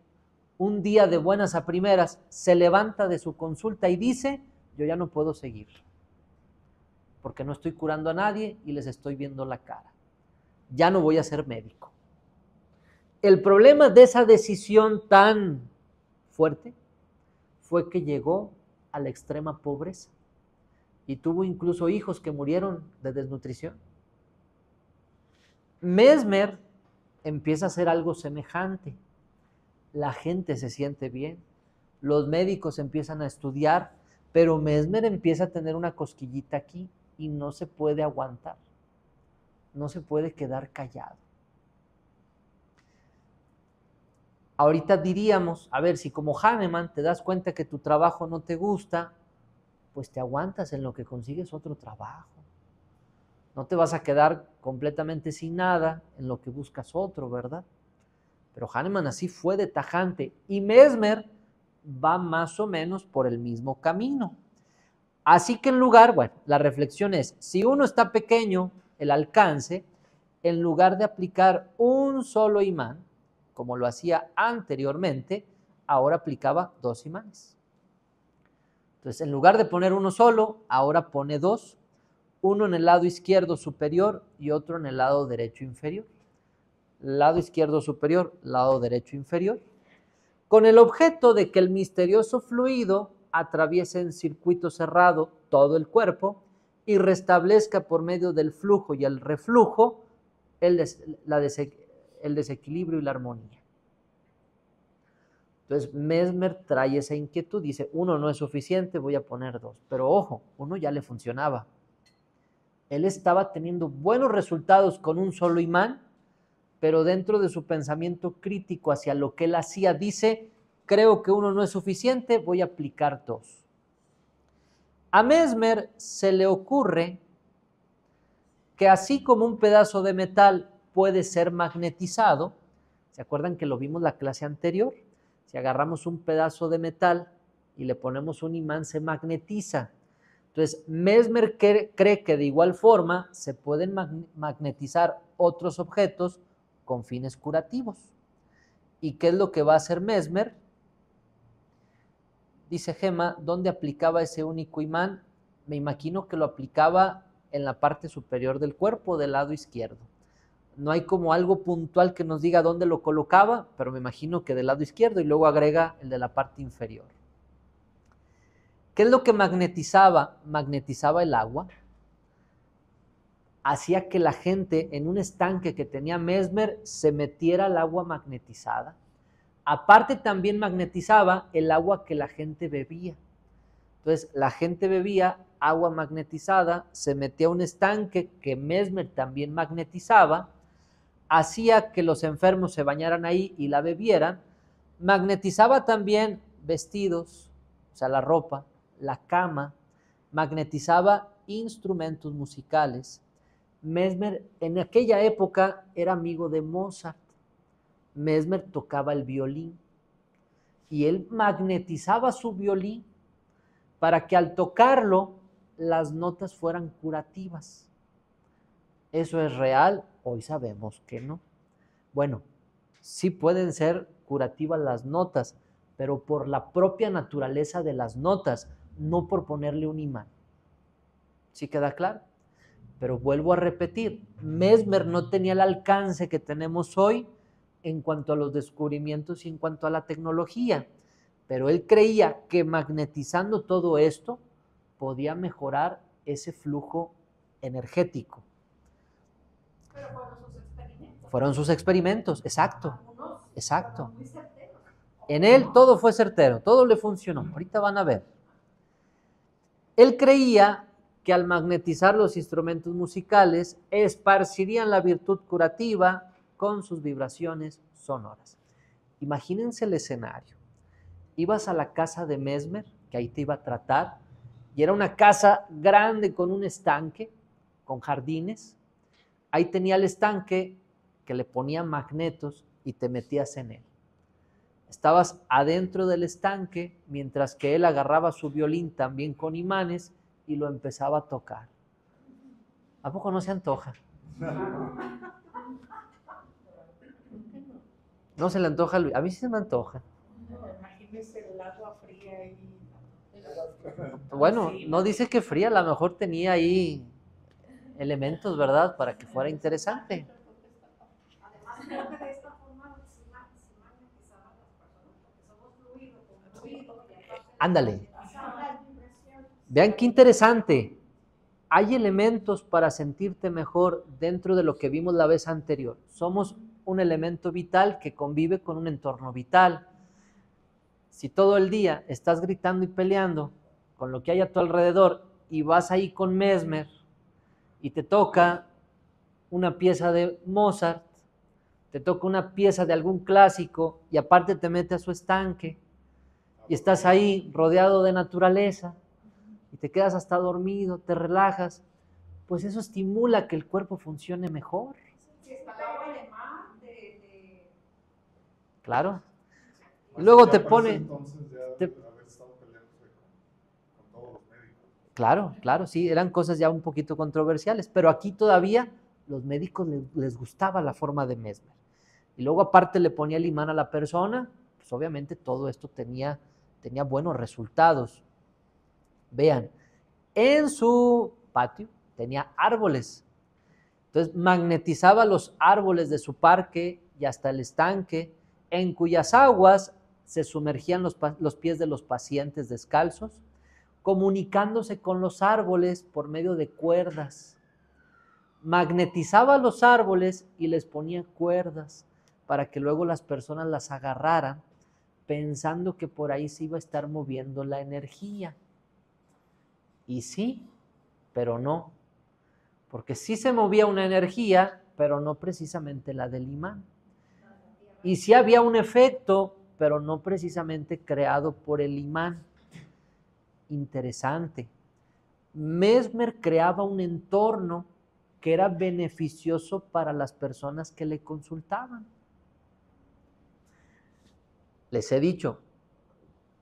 un día de buenas a primeras se levanta de su consulta y dice, yo ya no puedo seguir, porque no estoy curando a nadie y les estoy viendo la cara. Ya no voy a ser médico. El problema de esa decisión tan fuerte fue que llegó a la extrema pobreza y tuvo incluso hijos que murieron de desnutrición. Mesmer empieza a hacer algo semejante. La gente se siente bien, los médicos empiezan a estudiar, pero Mesmer empieza a tener una cosquillita aquí y no se puede aguantar, no se puede quedar callado. Ahorita diríamos, a ver, si como Hahnemann te das cuenta que tu trabajo no te gusta, pues te aguantas en lo que consigues otro trabajo. No te vas a quedar completamente sin nada en lo que buscas otro, ¿verdad? Pero Hahnemann así fue de tajante y Mesmer va más o menos por el mismo camino. Así que en lugar, bueno, la reflexión es, si uno está pequeño el alcance, en lugar de aplicar un solo imán, como lo hacía anteriormente, ahora aplicaba 2 imanes. Entonces, en lugar de poner uno solo, ahora pone 2, uno en el lado izquierdo superior y otro en el lado derecho inferior. Lado izquierdo superior, lado derecho inferior, con el objeto de que el misterioso fluido atraviese en circuito cerrado todo el cuerpo y restablezca por medio del flujo y el reflujo el desequilibrio y la armonía. Entonces, Mesmer trae esa inquietud, dice, uno no es suficiente, voy a poner 2. Pero ojo, uno ya le funcionaba. Él estaba teniendo buenos resultados con un solo imán, pero dentro de su pensamiento crítico hacia lo que él hacía, dice, creo que uno no es suficiente, voy a aplicar 2. A Mesmer se le ocurre que así como un pedazo de metal puede ser magnetizado, ¿se acuerdan que lo vimos la clase anterior? Si agarramos un pedazo de metal y le ponemos un imán, se magnetiza. Entonces, Mesmer cree que de igual forma se pueden magnetizar otros objetos con fines curativos. ¿Y qué es lo que va a hacer Mesmer? Dice Gema, ¿dónde aplicaba ese único imán? Me imagino que lo aplicaba en la parte superior del cuerpo, del lado izquierdo. No hay como algo puntual que nos diga dónde lo colocaba, pero me imagino que del lado izquierdo y luego agrega el de la parte inferior. ¿Qué es lo que magnetizaba? Magnetizaba el agua. Hacía que la gente en un estanque que tenía Mesmer se metiera al agua magnetizada. Aparte también magnetizaba el agua que la gente bebía. Entonces la gente bebía agua magnetizada, se metía a un estanque que Mesmer también magnetizaba, hacía que los enfermos se bañaran ahí y la bebieran, magnetizaba también vestidos, o sea la ropa, la cama, magnetizaba instrumentos musicales. Mesmer en aquella época era amigo de Mozart. Mesmer tocaba el violín y él magnetizaba su violín para que al tocarlo las notas fueran curativas. ¿Eso es real? Hoy sabemos que no. Bueno, sí pueden ser curativas las notas, pero por la propia naturaleza de las notas, no por ponerle un imán. ¿Sí queda claro? Pero vuelvo a repetir, Mesmer no tenía el alcance que tenemos hoy en cuanto a los descubrimientos y en cuanto a la tecnología, pero él creía que magnetizando todo esto podía mejorar ese flujo energético. Pero fueron sus experimentos. Fueron sus experimentos, exacto, Algunos exacto. fueron muy certeros. En él todo fue certero, todo le funcionó. Ahorita van a ver. Él creía que al magnetizar los instrumentos musicales esparcirían la virtud curativa con sus vibraciones sonoras. Imagínense el escenario. Ibas a la casa de Mesmer, que ahí te iba a tratar, y era una casa grande con un estanque, con jardines. Ahí tenía el estanque que le ponía magnetos y te metías en él. Estabas adentro del estanque mientras que él agarraba su violín también con imanes y lo empezaba a tocar. ¿A poco no se antoja? ¿No se le antoja a Luis? A mí sí se me antoja. Imagínese el agua fría ahí. Bueno, no dice que fría, a lo mejor tenía ahí elementos, ¿verdad? Para que fuera interesante. Además, creo que de esta forma se magnetizaban las personas, porque somos fluido con fluido. Ándale. Vean qué interesante. Hay elementos para sentirte mejor dentro de lo que vimos la vez anterior. Somos un elemento vital que convive con un entorno vital. Si todo el día estás gritando y peleando con lo que hay a tu alrededor y vas ahí con Mesmer y te toca una pieza de Mozart, te toca una pieza de algún clásico y aparte te mete a su estanque y estás ahí rodeado de naturaleza y te quedas hasta dormido, te relajas, pues eso estimula que el cuerpo funcione mejor. Si está el agua de mar, Claro. Y luego te pone... Entonces ya te- haber estado peleándose con todos los médicos. Claro, claro, sí, eran cosas ya un poquito controversiales, pero aquí todavía los médicos les gustaba la forma de Mesmer. Y luego aparte le ponía el imán a la persona, pues obviamente todo esto tenía buenos resultados. Vean, en su patio tenía árboles. Entonces magnetizaba los árboles de su parque y hasta el estanque, en cuyas aguas se sumergían los pies de los pacientes descalzos, comunicándose con los árboles por medio de cuerdas. Magnetizaba los árboles y les ponía cuerdas para que luego las personas las agarraran, pensando que por ahí se iba a estar moviendo la energía. Y sí, pero no, porque sí se movía una energía, pero no precisamente la del imán. Y sí había un efecto, pero no precisamente creado por el imán. Interesante. Mesmer creaba un entorno que era beneficioso para las personas que le consultaban. Les he dicho,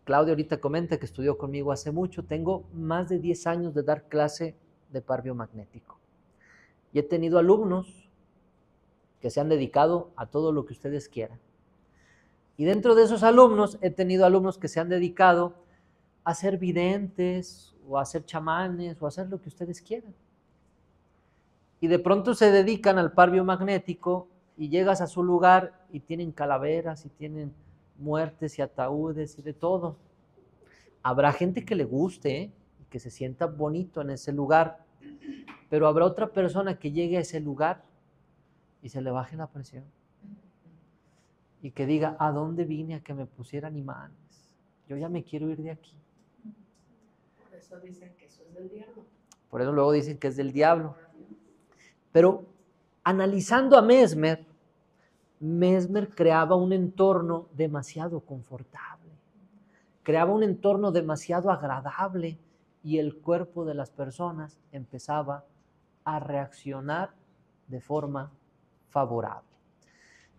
Claudia ahorita comenta que estudió conmigo hace mucho, tengo más de 10 años de dar clase de par biomagnético. Y he tenido alumnos que se han dedicado a todo lo que ustedes quieran. Y dentro de esos alumnos, he tenido alumnos que se han dedicado a ser videntes, o a ser chamanes, o a hacer lo que ustedes quieran. Y de pronto se dedican al par biomagnético y llegas a su lugar y tienen calaveras y tienen muertes y ataúdes y de todo. Habrá gente que le guste, y que se sienta bonito en ese lugar, pero habrá otra persona que llegue a ese lugar y se le baje la presión y que diga, ¿a dónde vine a que me pusieran imanes? Yo ya me quiero ir de aquí. Por eso dicen que eso es del diablo. Por eso luego dicen que es del diablo. Pero analizando a Mesmer, Mesmer creaba un entorno demasiado confortable, creaba un entorno demasiado agradable y el cuerpo de las personas empezaba a reaccionar de forma favorable.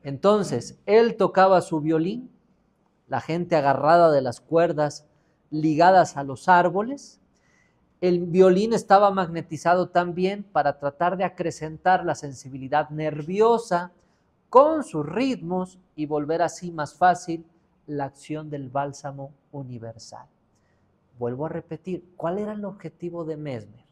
Entonces, él tocaba su violín, la gente agarrada de las cuerdas ligadas a los árboles. El violín estaba magnetizado también para tratar de acrecentar la sensibilidad nerviosa con sus ritmos y volver así más fácil la acción del bálsamo universal. Vuelvo a repetir, ¿cuál era el objetivo de Mesmer?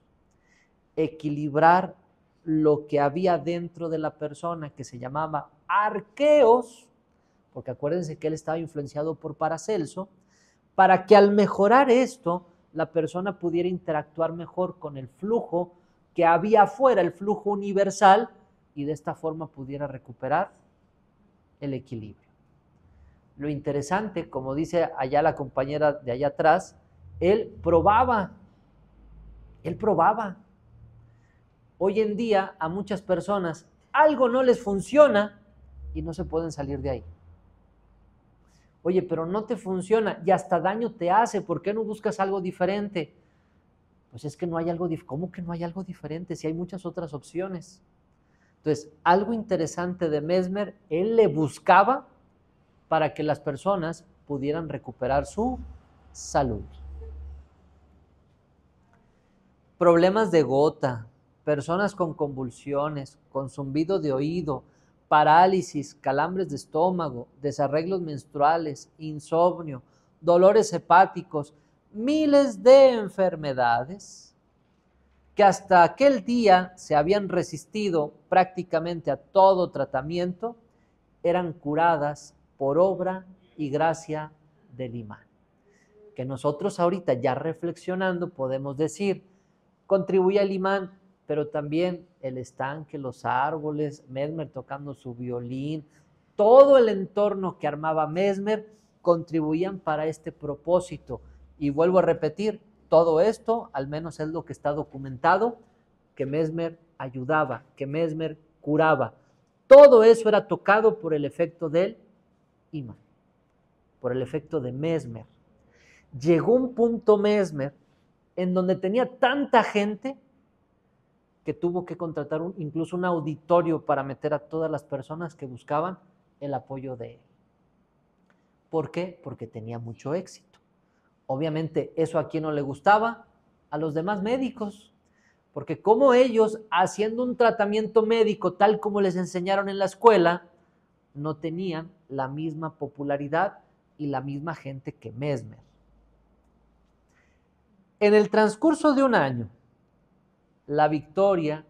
Equilibrar lo que había dentro de la persona, que se llamaba arqueos, porque acuérdense que él estaba influenciado por Paracelso, para que al mejorar esto, la persona pudiera interactuar mejor con el flujo que había afuera, el flujo universal, y de esta forma pudiera recuperar el equilibrio. Lo interesante, como dice allá la compañera de allá atrás, él probaba. Hoy en día a muchas personas algo no les funciona y no se pueden salir de ahí. Oye, pero no te funciona y hasta daño te hace, ¿por qué no buscas algo diferente? Pues es que no hay algo diferente. ¿Cómo que no hay algo diferente si hay muchas otras opciones? Entonces, algo interesante de Mesmer, él le buscaba para que las personas pudieran recuperar su salud. Problemas de gota, personas con convulsiones, con zumbido de oído, parálisis, calambres de estómago, desarreglos menstruales, insomnio, dolores hepáticos, miles de enfermedades que hasta aquel día se habían resistido prácticamente a todo tratamiento, eran curadas por obra y gracia del imán. Que nosotros ahorita ya reflexionando podemos decir, contribuye el imán, pero también el estanque, los árboles, Mesmer tocando su violín, todo el entorno que armaba Mesmer contribuían para este propósito. Y vuelvo a repetir, todo esto, al menos es lo que está documentado, que Mesmer ayudaba, que Mesmer curaba. Todo eso era tocado por el efecto del imán, por el efecto de Mesmer. Llegó un punto Mesmer en donde tenía tanta gente que tuvo que contratar incluso un auditorio para meter a todas las personas que buscaban el apoyo de él. ¿Por qué? Porque tenía mucho éxito. Obviamente, eso a quien no le gustaba, a los demás médicos, porque como ellos, haciendo un tratamiento médico tal como les enseñaron en la escuela, no tenían la misma popularidad y la misma gente que Mesmer. En el transcurso de un año, la victoria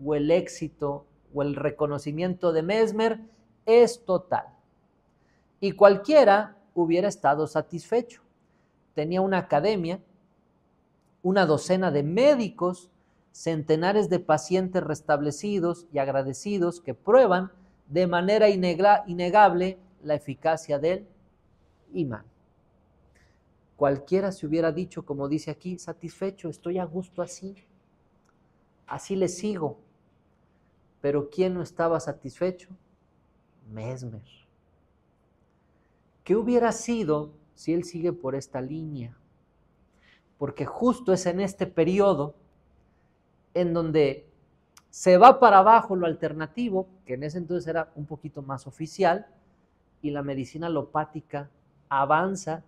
o el éxito o el reconocimiento de Mesmer es total. Y cualquiera hubiera estado satisfecho. Tenía una academia, una docena de médicos, centenares de pacientes restablecidos y agradecidos que prueban de manera innegable la eficacia del imán. Cualquiera se hubiera dicho, como dice aquí, satisfecho, estoy a gusto así le sigo. Pero ¿quién no estaba satisfecho? Mesmer. ¿Qué hubiera sido si él sigue por esta línea? Porque justo es en este periodo en donde se va para abajo lo alternativo, que en ese entonces era un poquito más oficial, y la medicina alopática avanza,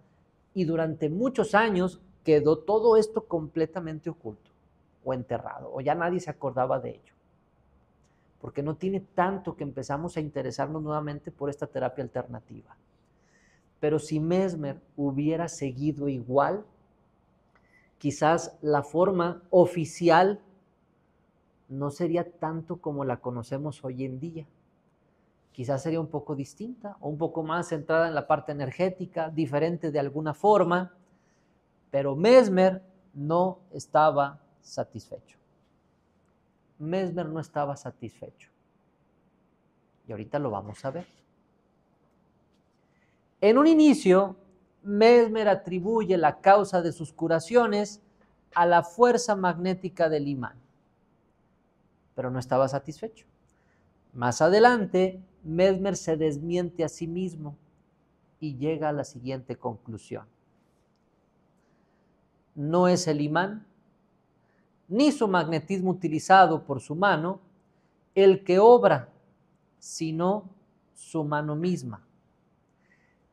y durante muchos años quedó todo esto completamente oculto o enterrado, o ya nadie se acordaba de ello, porque no tiene tanto que empezamos a interesarnos nuevamente por esta terapia alternativa. Pero si Mesmer hubiera seguido igual, quizás la forma oficial no sería tanto como la conocemos hoy en día. Quizás sería un poco distinta o un poco más centrada en la parte energética, diferente de alguna forma, pero Mesmer no estaba satisfecho. Mesmer no estaba satisfecho. Y ahorita lo vamos a ver. En un inicio, Mesmer atribuye la causa de sus curaciones a la fuerza magnética del imán, pero no estaba satisfecho. Más adelante, Mesmer se desmiente a sí mismo y llega a la siguiente conclusión. No es el imán, ni su magnetismo utilizado por su mano, el que obra, sino su mano misma.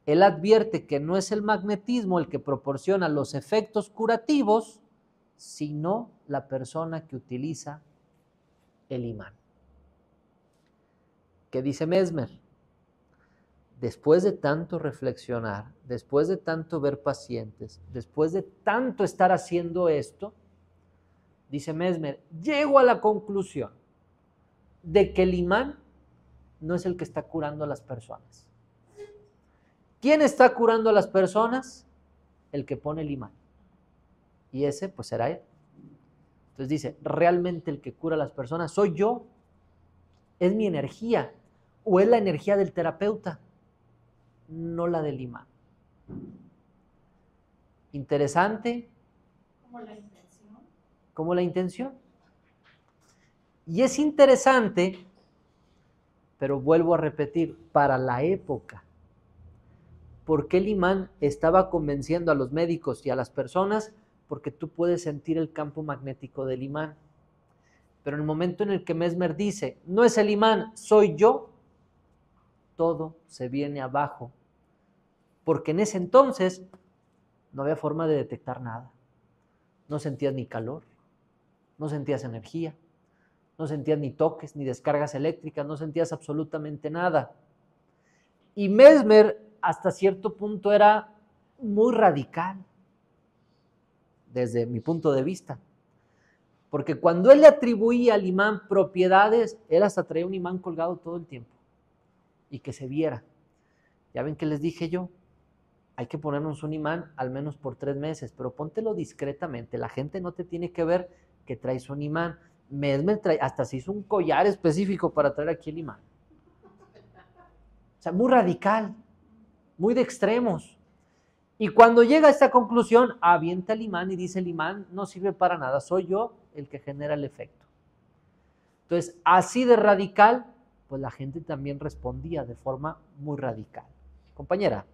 Él advierte que no es el magnetismo el que proporciona los efectos curativos, sino la persona que utiliza el imán. ¿Qué dice Mesmer? Después de tanto reflexionar, después de tanto ver pacientes, después de tanto estar haciendo esto, dice Mesmer, llego a la conclusión de que el imán no es el que está curando a las personas. ¿Quién está curando a las personas? El que pone el imán. Y ese, pues, será él. Entonces dice, realmente el que cura a las personas soy yo, es mi energía, o es la energía del terapeuta, no la del imán. Interesante. Como la intención. Como la intención. Y es interesante, pero vuelvo a repetir, para la época. ¿Por qué el imán estaba convenciendo a los médicos y a las personas? Porque tú puedes sentir el campo magnético del imán. Pero en el momento en el que Mesmer dice, no es el imán, soy yo, todo se viene abajo. Porque en ese entonces no había forma de detectar nada. No sentías ni calor, no sentías energía, no sentías ni toques, ni descargas eléctricas, no sentías absolutamente nada. Y Mesmer hasta cierto punto era muy radical, desde mi punto de vista. Porque cuando él le atribuía al imán propiedades, él hasta traía un imán colgado todo el tiempo y que se viera. Ya ven que les dije yo, hay que ponernos un imán al menos por 3 meses, pero póntelo discretamente. La gente no te tiene que ver que traes un imán. Mesmer hasta se hizo un collar específico para traer aquí el imán. O sea, muy radical, muy de extremos. Y cuando llega a esta conclusión, avienta el imán y dice, el imán no sirve para nada, soy yo el que genera el efecto. Entonces, así de radical, pues la gente también respondía de forma muy radical. Compañera.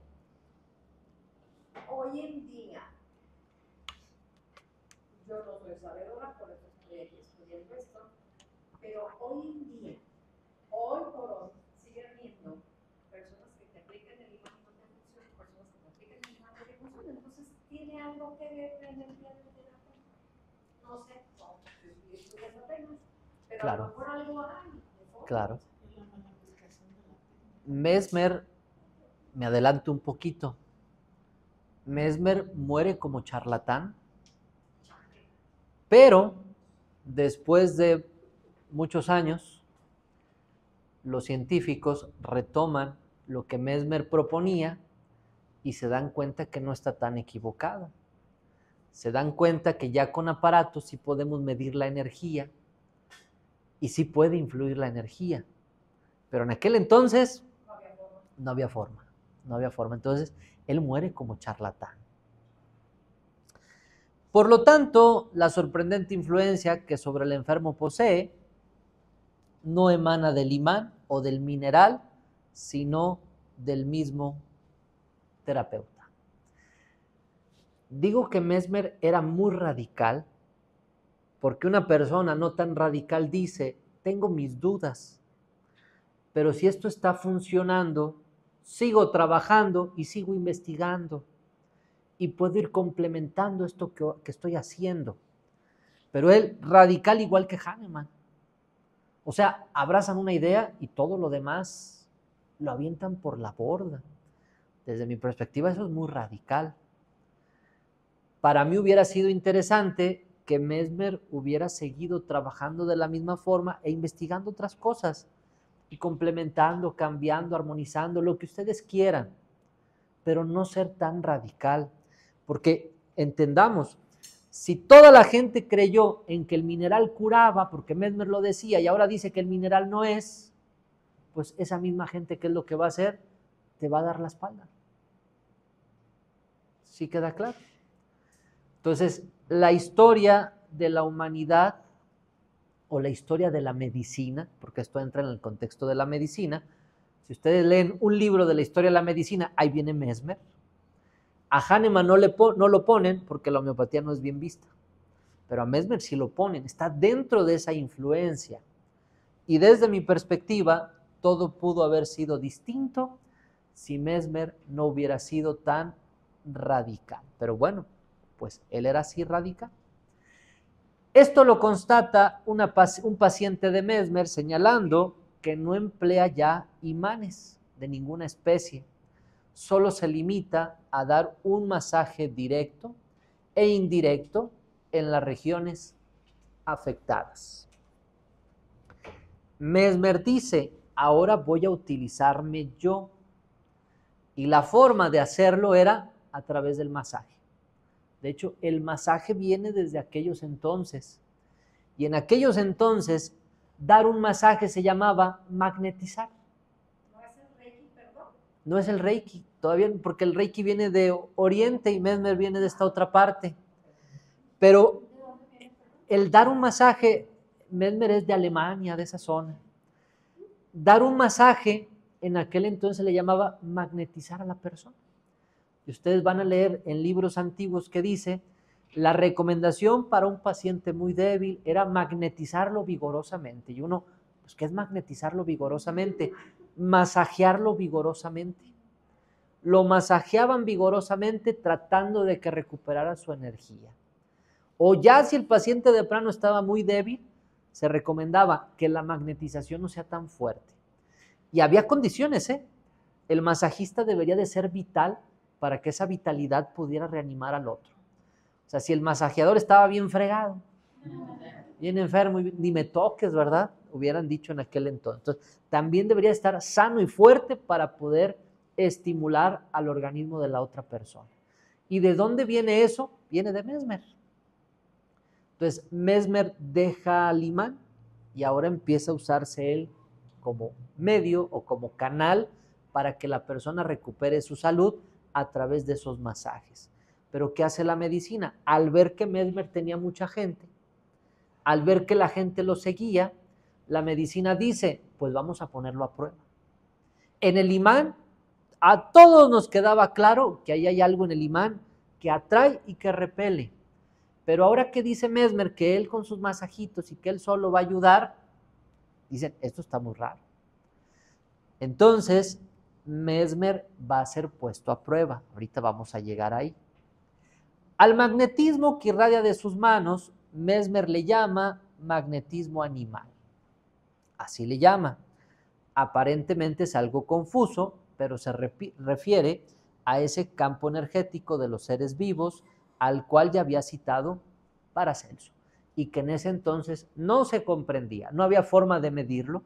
Hoy en día, yo no soy sabedora, por eso estoy aquí estudiando esto, pero hoy en día, hoy por hoy, sigue habiendo personas que te aplican el imán y no te funciona, personas que te aplican el imán y no te funciona. Entonces, ¿tiene algo que ver la energía del terapeuta? no sé, no estoy estudiando apenas, pero Claro. a lo mejor algo hay. de fondo. Claro. Mesmer, me adelanto un poquito. Mesmer muere como charlatán, pero después de muchos años, los científicos retoman lo que Mesmer proponía y se dan cuenta que no está tan equivocado. Se dan cuenta que ya con aparatos sí podemos medir la energía y sí puede influir la energía. Pero en aquel entonces no había forma. No había forma. Entonces, él muere como charlatán. Por lo tanto, la sorprendente influencia que sobre el enfermo posee no emana del imán o del mineral, sino del mismo terapeuta. Digo que Mesmer era muy radical porque una persona no tan radical dice, tengo mis dudas, pero si esto está funcionando, sigo trabajando y sigo investigando y puedo ir complementando esto que estoy haciendo. Pero él, radical igual que Hahnemann. O sea, abrazan una idea y todo lo demás lo avientan por la borda. Desde mi perspectiva, eso es muy radical. Para mí hubiera sido interesante que Mesmer hubiera seguido trabajando de la misma forma e investigando otras cosas y complementando, cambiando, armonizando, lo que ustedes quieran, pero no ser tan radical. Porque entendamos, si toda la gente creyó en que el mineral curaba, porque Mesmer lo decía y ahora dice que el mineral no es, pues esa misma gente, ¿qué es lo que va a hacer? Te va a dar la espalda. ¿Sí queda claro? Entonces, la historia de la humanidad o la historia de la medicina, porque esto entra en el contexto de la medicina, si ustedes leen un libro de la historia de la medicina, ahí viene Mesmer. A Hahnemann no lo ponen porque la homeopatía no es bien vista, pero a Mesmer sí lo ponen, está dentro de esa influencia. Y desde mi perspectiva, todo pudo haber sido distinto si Mesmer no hubiera sido tan radical. Pero bueno, pues él era así radical. Esto lo constata un paciente de Mesmer señalando que no emplea ya imanes de ninguna especie. Solo se limita a dar un masaje directo e indirecto en las regiones afectadas. Mesmer dice, ahora voy a utilizarme yo. Y la forma de hacerlo era a través del masaje. De hecho, el masaje viene desde aquellos entonces. Y en aquellos entonces, dar un masaje se llamaba magnetizar. ¿No es el Reiki, perdón? No es el Reiki, todavía, porque el Reiki viene de Oriente y Mesmer viene de esta otra parte. Pero el dar un masaje, Mesmer es de Alemania, de esa zona. Dar un masaje, en aquel entonces le llamaba magnetizar a la persona. Y ustedes van a leer en libros antiguos que dice, la recomendación para un paciente muy débil era magnetizarlo vigorosamente. Y uno, pues, ¿qué es magnetizarlo vigorosamente? Masajearlo vigorosamente. Lo masajeaban vigorosamente tratando de que recuperara su energía. O ya si el paciente de plano estaba muy débil, se recomendaba que la magnetización no sea tan fuerte. Y había condiciones, ¿eh? El masajista debería de ser vital para que esa vitalidad pudiera reanimar al otro. O sea, si el masajeador estaba bien fregado, bien enfermo, ni me toques, ¿verdad? Hubieran dicho en aquel entonces. Entonces, también debería estar sano y fuerte para poder estimular al organismo de la otra persona. ¿Y de dónde viene eso? Viene de Mesmer. Entonces, Mesmer deja al imán y ahora empieza a usarse él como medio o como canal para que la persona recupere su salud a través de esos masajes. Pero ¿qué hace la medicina? Al ver que Mesmer tenía mucha gente, al ver que la gente lo seguía, la medicina dice, pues vamos a ponerlo a prueba. En el imán, a todos nos quedaba claro que ahí hay algo en el imán que atrae y que repele. Pero ahora que dice Mesmer que él con sus masajitos y que él solo va a ayudar, dicen, esto está muy raro. Entonces, Mesmer va a ser puesto a prueba. Ahorita vamos a llegar ahí. Al magnetismo que irradia de sus manos, Mesmer le llama magnetismo animal. Así le llama. Aparentemente es algo confuso, pero se refiere a ese campo energético de los seres vivos al cual ya había citado Paracelso, y que en ese entonces no se comprendía, no había forma de medirlo,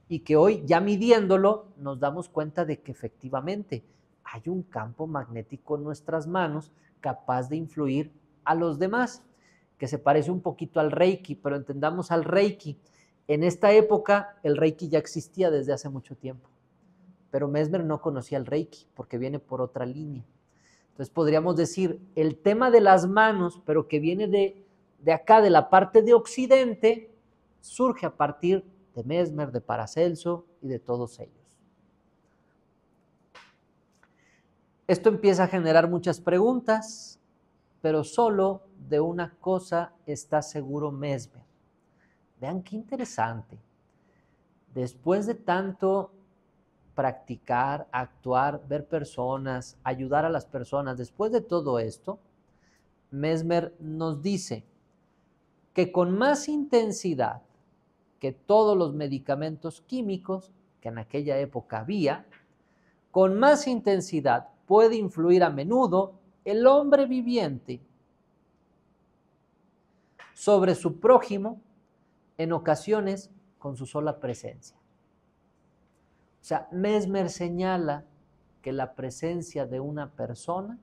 y que hoy ya midiéndolo nos damos cuenta de que efectivamente hay un campo magnético en nuestras manos capaz de influir a los demás, que se parece un poquito al Reiki, pero entendamos al Reiki. En esta época el Reiki ya existía desde hace mucho tiempo, pero Mesmer no conocía el Reiki porque viene por otra línea. Entonces podríamos decir, el tema de las manos, pero que viene de acá, de la parte de Occidente, surge a partir de Mesmer, de Paracelso y de todos ellos. Esto empieza a generar muchas preguntas, pero solo de una cosa está seguro Mesmer. Vean qué interesante. Después de tanto practicar, actuar, ver personas, ayudar a las personas, después de todo esto, Mesmer nos dice que con más intensidad que todos los medicamentos químicos que en aquella época había, con más intensidad puede influir a menudo el hombre viviente sobre su prójimo, en ocasiones con su sola presencia. O sea, Mesmer señala que la presencia de una persona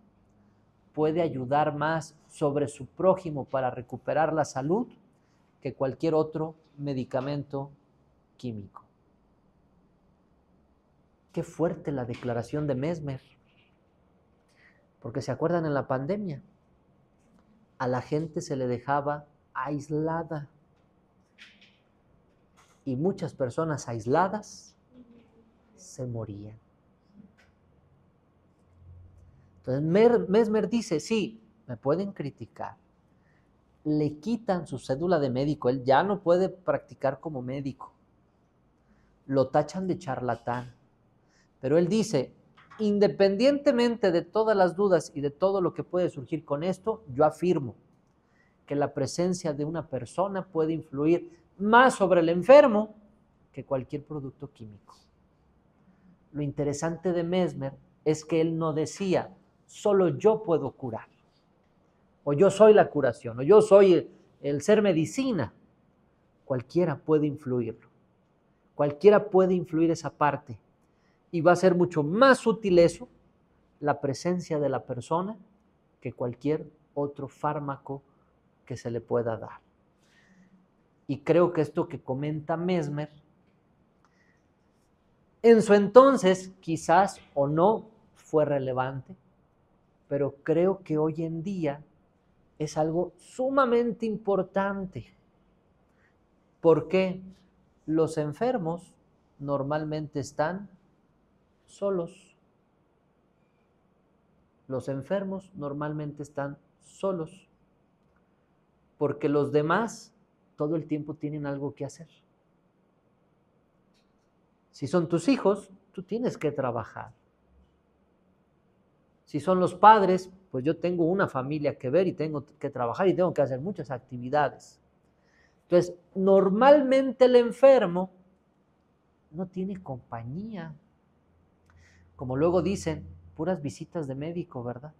puede ayudar más sobre su prójimo para recuperar la salud que cualquier otro medicamento químico. Qué fuerte la declaración de Mesmer. Porque se acuerdan en la pandemia, a la gente se le dejaba aislada. Y muchas personas aisladas se morían. Entonces Mesmer dice, sí, me pueden criticar. Le quitan su cédula de médico, él ya no puede practicar como médico. Lo tachan de charlatán. Pero él dice, independientemente de todas las dudas y de todo lo que puede surgir con esto, yo afirmo que la presencia de una persona puede influir más sobre el enfermo que cualquier producto químico. Lo interesante de Mesmer es que él no decía, solo yo puedo curar, o yo soy la curación, o yo soy el ser medicina. Cualquiera puede influirlo, cualquiera puede influir esa parte, y va a ser mucho más útil eso, la presencia de la persona, que cualquier otro fármaco que se le pueda dar. Y creo que esto que comenta Mesmer, en su entonces quizás o no fue relevante, pero creo que hoy en día es algo sumamente importante. Porque los enfermos normalmente están solos. Los enfermos normalmente están solos. Porque los demás todo el tiempo tienen algo que hacer. Si son tus hijos, tú tienes que trabajar. Si son los padres, pues yo tengo una familia que ver y tengo que trabajar y tengo que hacer muchas actividades. Entonces, normalmente el enfermo no tiene compañía. Como luego dicen, puras visitas de médico, ¿verdad?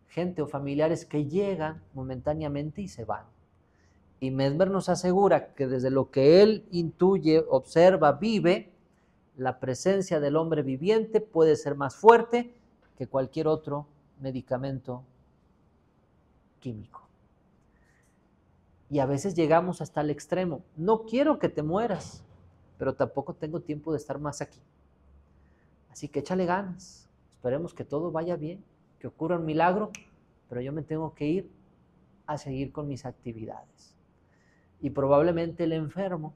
Gente o familiares que llegan momentáneamente y se van. Y Mesmer nos asegura que desde lo que él intuye, observa, vive, la presencia del hombre viviente puede ser más fuerte que cualquier otro medicamento químico. Y a veces llegamos hasta el extremo. No quiero que te mueras, pero tampoco tengo tiempo de estar más aquí. Así que échale ganas. Esperemos que todo vaya bien, que ocurra un milagro, pero yo me tengo que ir a seguir con mis actividades. Y probablemente el enfermo,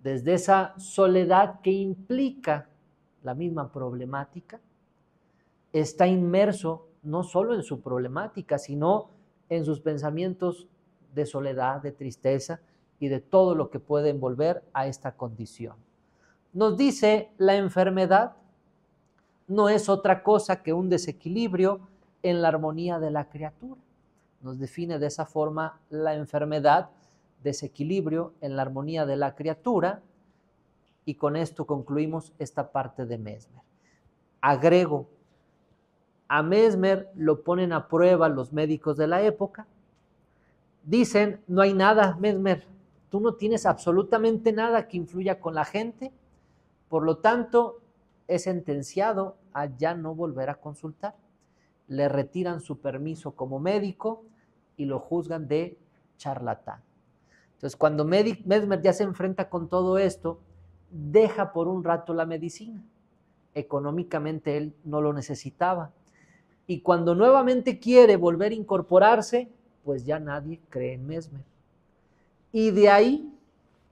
desde esa soledad que implica la misma problemática, está inmerso no solo en su problemática, sino en sus pensamientos de soledad, de tristeza y de todo lo que puede envolver a esta condición. Nos dice, la enfermedad no es otra cosa que un desequilibrio en la armonía de la criatura. nos define de esa forma la enfermedad, desequilibrio en la armonía de la criatura, y con esto concluimos esta parte de Mesmer. Agrego, a Mesmer lo ponen a prueba los médicos de la época, dicen, no hay nada, Mesmer, tú no tienes absolutamente nada que influya con la gente, por lo tanto, es sentenciado a ya no volver a consultar. Le retiran su permiso como médico y lo juzgan de charlatán. Entonces, cuando Mesmer ya se enfrenta con todo esto, deja por un rato la medicina. Económicamente él no lo necesitaba. Y cuando nuevamente quiere volver a incorporarse, pues ya nadie cree en Mesmer. Y de ahí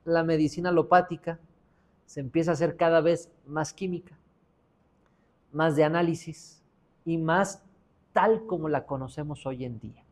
la medicina alopática se empieza a hacer cada vez más química, más de análisis y más tal como la conocemos hoy en día.